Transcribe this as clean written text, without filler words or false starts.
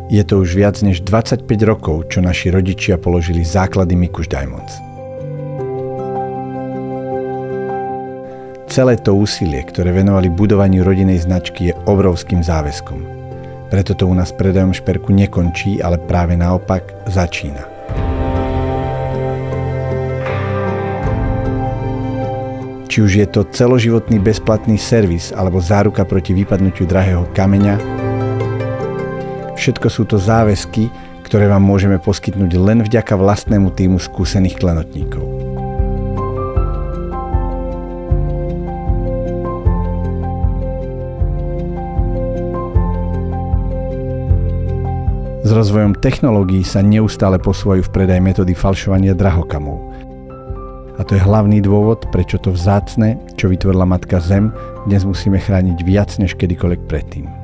Je to už viac než 25 rokov, čo naši rodičia položili základy Mikuš Diamonds. Celé to úsilie, ktoré venovali budovaniu rodinnej značky, je obrovským záväzkom. Preto to u nás predajom šperku nekončí, ale práve naopak začína. Či už je to celoživotný bezplatný servis alebo záruka proti vypadnutiu drahého kameňa, všetko sú to záväzky, ktoré vám môžeme poskytnúť len vďaka vlastnému tímu skúsených klenotníkov. S rozvojom technológií sa neustále posúvajú vpred aj metódy falšovania drahokamov. A to je hlavný dôvod, prečo to vzácne, čo vytvorila Matka Zem, dnes musíme chrániť viac než kedykoľvek predtým.